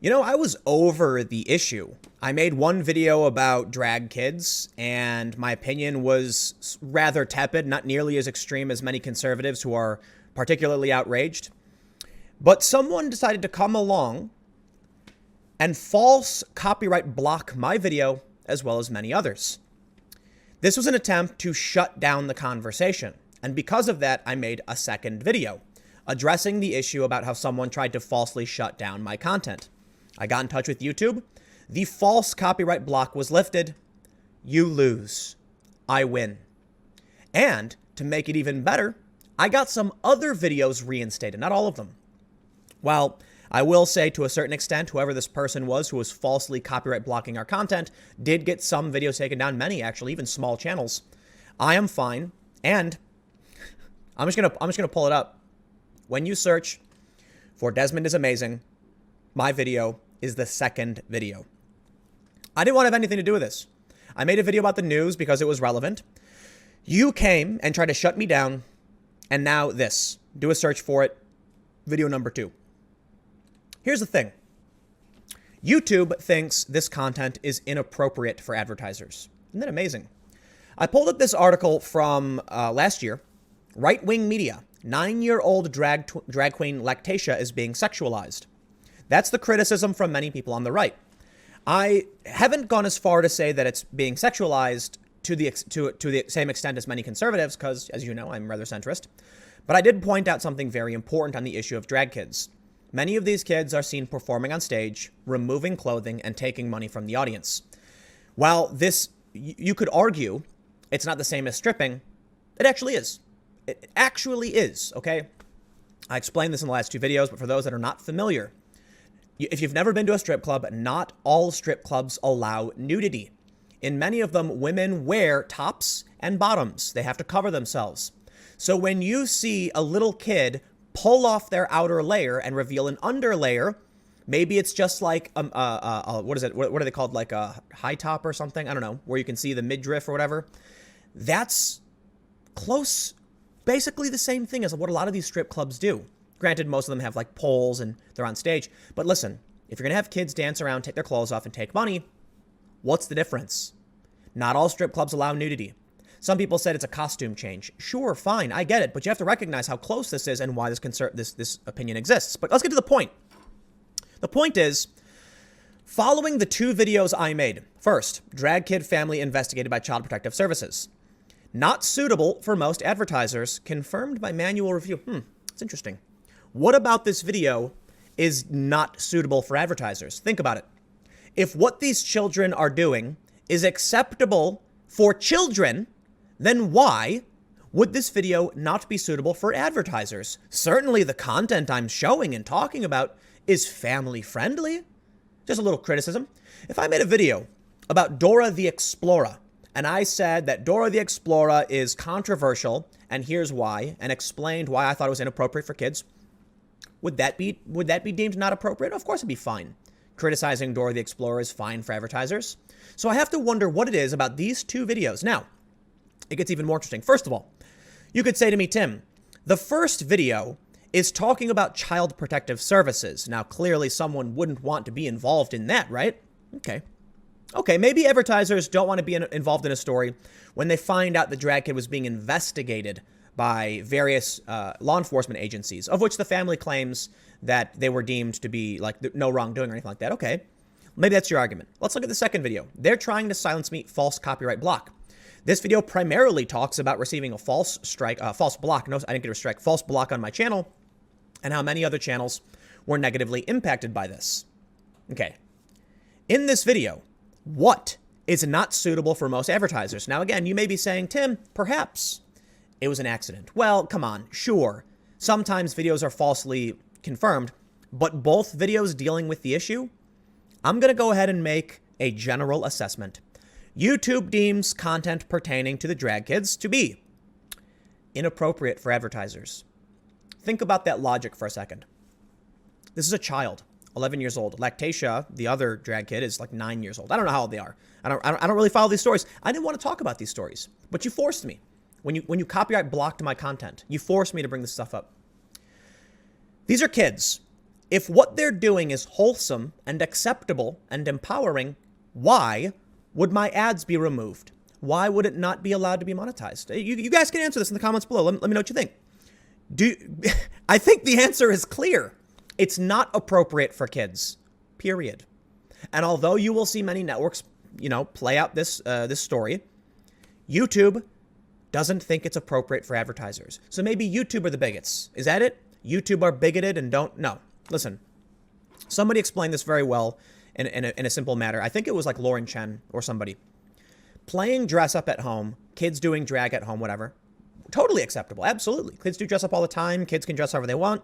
I was over the issue. I made one video about drag kids, and my opinion was rather tepid, not nearly as extreme as many conservatives who are particularly outraged. But someone decided to come along and false copyright block my video, as well as many others. This was an attempt to shut down the conversation, and because of that, I made a second video addressing the issue about how someone tried to falsely shut down my content. I got in touch with YouTube. The false copyright block was lifted. You lose. I win. And to make it even better, I got some other videos reinstated, not all of them. Well, I will say to a certain extent, whoever this person was who was falsely copyright blocking our content did get some videos taken down, many actually, even small channels. I am fine, and I'm just gonna pull it up. When you search for Desmond is Amazing, my video is the second video. I didn't want to have anything to do with this. I made a video about the news because it was relevant. You came and tried to shut me down, and now this. Do a search for it. Video number 2. Here's the thing. YouTube thinks this content is inappropriate for advertisers. Isn't that amazing? I pulled up this article from last year. RightWing Media. 9-year-old drag queen Lactatia is being sexualized. That's the criticism from many people on the right. I haven't gone as far to say that it's being sexualized to the same extent as many conservatives, because, as you know, I'm rather centrist. But I did point out something very important on the issue of drag kids. Many of these kids are seen performing on stage, removing clothing, and taking money from the audience. While this, you could argue, it's not the same as stripping, it actually is. It actually is, okay? I explained this in the last 2 videos, but for those that are not familiar, if you've never been to a strip club, not all strip clubs allow nudity. In many of them, women wear tops and bottoms. They have to cover themselves. So when you see a little kid pull off their outer layer and reveal an underlayer, maybe it's just like, what is it? What are they called? Like a high top or something? I don't know, where you can see the midriff or whatever. That's close, basically the same thing as what a lot of these strip clubs do. Granted, most of them have like poles and they're on stage. But listen, if you're going to have kids dance around, take their clothes off and take money, what's the difference? Not all strip clubs allow nudity. Some people said it's a costume change. Sure, fine, I get it. But you have to recognize how close this is and why this opinion exists. But let's get to the point. The point is, following the 2 videos I made. First, drag kid family investigated by Child Protective Services. Not suitable for most advertisers, confirmed by manual review. It's interesting. What about this video is not suitable for advertisers? Think about it. If what these children are doing is acceptable for children, then why would this video not be suitable for advertisers? Certainly the content I'm showing and talking about is family friendly. Just a little criticism. If I made a video about Dora the Explorer, and I said that Dora the Explorer is controversial, and here's why, and explained why I thought it was inappropriate for kids, would that be deemed not appropriate? Of course it'd be fine. Criticizing Dora the Explorer is fine for advertisers. So I have to wonder what it is about these 2 videos. Now, it gets even more interesting. First of all, you could say to me, Tim, the first video is talking about Child Protective Services. Now, clearly someone wouldn't want to be involved in that, right? Okay, maybe advertisers don't want to be involved in a story when they find out the drag kid was being investigated by various law enforcement agencies, of which the family claims that they were deemed to be like no wrongdoing or anything like that. Okay, maybe that's your argument. Let's look at the second video. They're trying to silence me, false copyright block. This video primarily talks about receiving a false block. No, I didn't get a strike. False block on my channel, and how many other channels were negatively impacted by this. Okay, in this video, what is not suitable for most advertisers? Now, again, you may be saying, Tim, perhaps it was an accident. Well, come on, sure. Sometimes videos are falsely confirmed, but both videos dealing with the issue, I'm going to go ahead and make a general assessment. YouTube deems content pertaining to the drag kids to be inappropriate for advertisers. Think about that logic for a second. This is a child, 11 years old. Lactatia, the other drag kid, is like 9 years old. I don't know how old they are. I don't really follow these stories. I didn't want to talk about these stories, but you forced me. When you copyright blocked my content, you forced me to bring this stuff up. These are kids. If what they're doing is wholesome and acceptable and empowering, why would my ads be removed? Why would it not be allowed to be monetized? You guys can answer this in the comments below. Let me know what you think. I think the answer is clear. It's not appropriate for kids, period. And although you will see many networks, play out this story, YouTube doesn't think it's appropriate for advertisers. So maybe YouTube are the bigots. Is that it? YouTube are bigoted and don't? No. Listen, somebody explained this very well in a simple matter. I think it was like Lauren Chen or somebody. Playing dress up at home, kids doing drag at home, whatever. Totally acceptable. Absolutely. Kids do dress up all the time. Kids can dress however they want.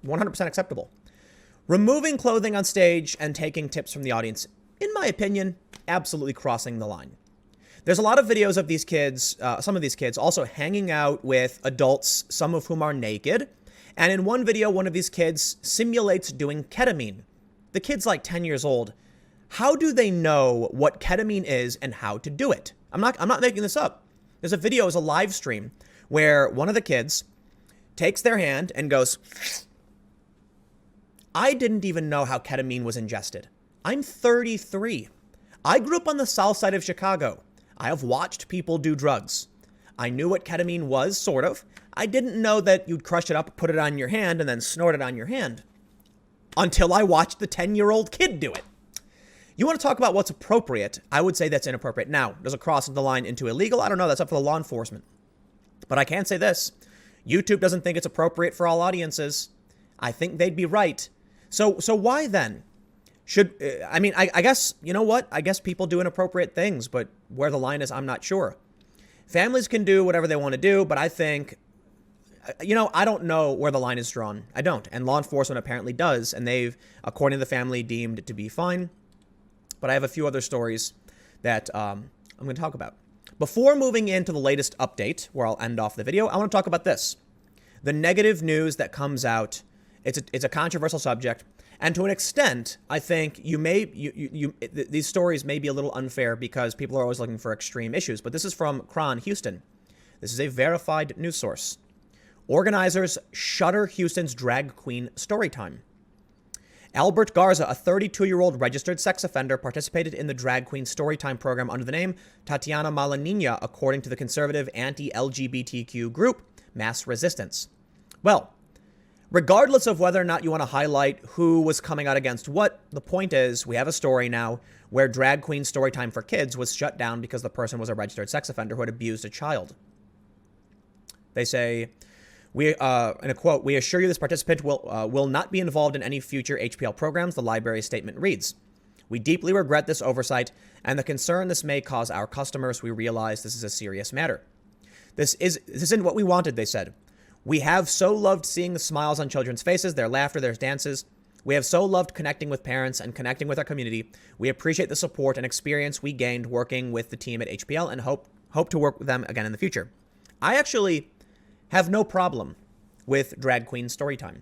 100% acceptable. Removing clothing on stage and taking tips from the audience, in my opinion, absolutely crossing the line. There's a lot of videos of these kids, some of these kids also hanging out with adults, some of whom are naked. And in one video, one of these kids simulates doing ketamine. The kid's like 10 years old. How do they know what ketamine is and how to do it? I'm not making this up. There's a video, it's a live stream, where one of the kids takes their hand and goes, I didn't even know how ketamine was ingested. I'm 33. I grew up on the south side of Chicago. I have watched people do drugs. I knew what ketamine was, sort of. I didn't know that you'd crush it up, put it on your hand, and then snort it on your hand. Until I watched the 10-year-old kid do it. You want to talk about what's appropriate? I would say that's inappropriate. Now, does it cross the line into illegal? I don't know. That's up for the law enforcement. But I can say this. YouTube doesn't think it's appropriate for all audiences. I think they'd be right. So why then? I guess, you know what? I guess people do inappropriate things, but where the line is, I'm not sure. Families can do whatever they want to do, but I think, I don't know where the line is drawn. I don't. And law enforcement apparently does, and they've, according to the family, deemed it to be fine. But I have a few other stories that I'm going to talk about. Before moving into the latest update, where I'll end off the video, I want to talk about this. The negative news that comes out, it's a controversial subject. And to an extent, I think these stories may be a little unfair because people are always looking for extreme issues. But this is from Cron, Houston. This is a verified news source. Organizers shutter Houston's drag queen storytime. Albert Garza, a 32-year-old registered sex offender, participated in the drag queen storytime program under the name Tatiana Malanina, according to the conservative anti-LGBTQ group Mass Resistance. Well, regardless of whether or not you want to highlight who was coming out against what, the point is we have a story now where drag queen storytime for kids was shut down because the person was a registered sex offender who had abused a child. They say, in a quote, "We assure you this participant will not be involved in any future HPL programs," the library's statement reads. "We deeply regret this oversight and the concern this may cause our customers. We realize this is a serious matter. This isn't what we wanted," they said. "We have so loved seeing the smiles on children's faces, their laughter, their dances. We have so loved connecting with parents and connecting with our community. We appreciate the support and experience we gained working with the team at HPL and hope to work with them again in the future." I actually have no problem with drag queen storytime.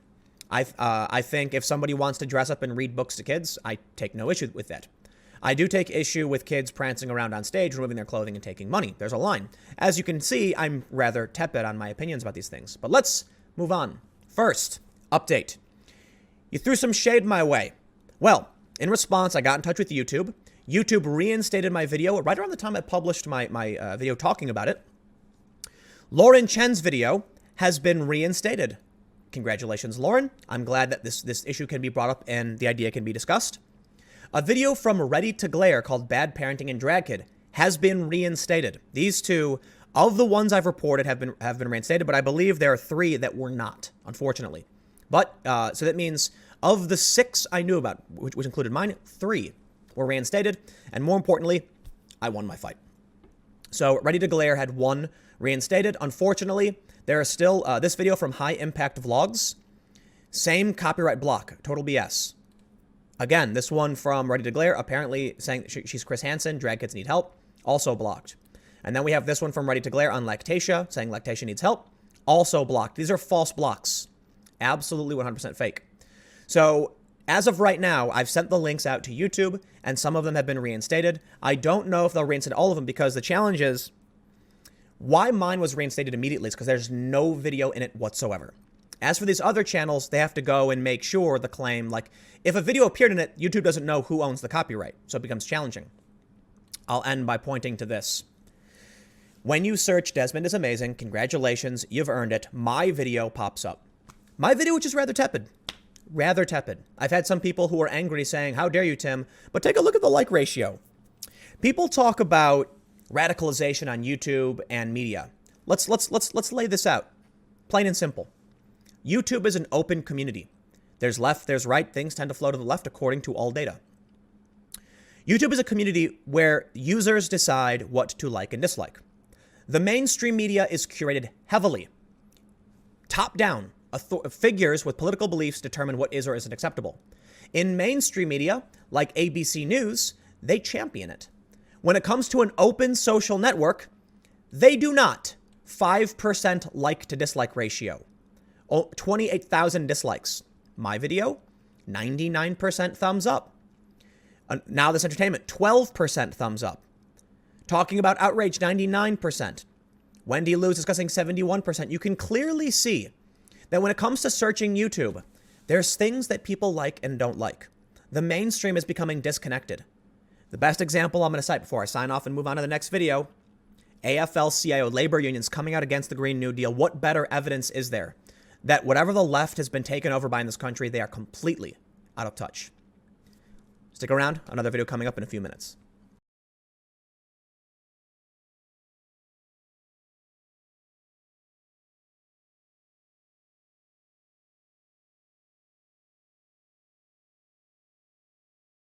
I think if somebody wants to dress up and read books to kids, I take no issue with that. I do take issue with kids prancing around on stage, removing their clothing and taking money. There's a line. As you can see, I'm rather tepid on my opinions about these things. But let's move on. First, update. You threw some shade my way. Well, in response, I got in touch with YouTube. YouTube reinstated my video right around the time I published my video talking about it. Lauren Chen's video has been reinstated. Congratulations, Lauren. I'm glad that this issue can be brought up and the idea can be discussed. A video from Ready to Glare called Bad Parenting and Drag Kid has been reinstated. These two of the ones I've reported have been reinstated, but I believe there are 3 that were not, unfortunately. But so that means of the 6 I knew about, which included mine, 3 were reinstated, and more importantly, I won my fight. So Ready to Glare had 1 reinstated. Unfortunately, there is still this video from High Impact Vlogs. Same copyright block. Total BS. Again, this one from Ready to Glare, apparently saying that she's Chris Hansen, drag kids need help, also blocked. And then we have this one from Ready to Glare on Lactatia, saying Lactatia needs help, also blocked. These are false blocks. Absolutely 100% fake. So as of right now, I've sent the links out to YouTube, and some of them have been reinstated. I don't know if they'll reinstate all of them because the challenge is, why mine was reinstated immediately is because there's no video in it whatsoever. As for these other channels, they have to go and make sure the claim, like, if a video appeared in it, YouTube doesn't know who owns the copyright, so it becomes challenging. I'll end by pointing to this. When you search Desmond is amazing, congratulations, you've earned it, my video pops up. My video, which is rather tepid. Rather tepid. I've had some people who are angry saying, how dare you, Tim? But take a look at the like ratio. People talk about radicalization on YouTube and media. Let's lay this out. Plain and simple. YouTube is an open community. There's left, there's right. Things tend to flow to the left according to all data. YouTube is a community where users decide what to like and dislike. The mainstream media is curated heavily. Top down. Figures with political beliefs determine what is or isn't acceptable. In mainstream media, like ABC News, they champion it. When it comes to an open social network, they do not. 5% like to dislike ratio. 28,000 dislikes. My video, 99% thumbs up. Now This Entertainment, 12% thumbs up. Talking about outrage, 99%. Wendy Liu's discussing 71%. You can clearly see that when it comes to searching YouTube, there's things that people like and don't like. The mainstream is becoming disconnected. The best example I'm going to cite before I sign off and move on to the next video, AFL-CIO labor unions coming out against the Green New Deal. What better evidence is there that whatever the left has been taken over by in this country, they are completely out of touch? Stick around. Another video coming up in a few minutes.